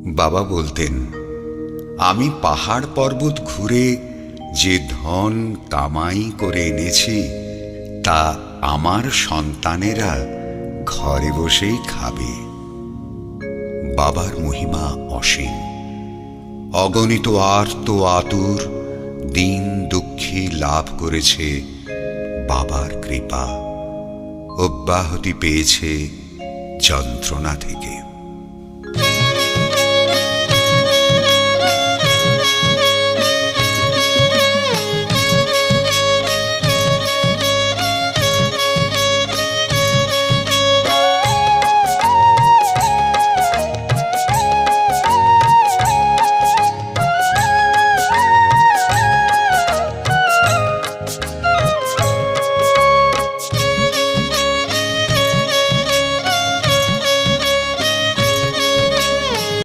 বাবা বলতেন, আমি পাহাড় পর্বত ঘুরে যে ধন কামাই করে এনেছি তা আমার সন্তানেরা ঘরে বসেই খাবে। বাবার মহিমা অসীম। অগণিত আর্ত আতুর দিন দুঃখী লাভ করেছে বাবার কৃপা, অব্যাহতি পেয়েছে যন্ত্রণা থেকে।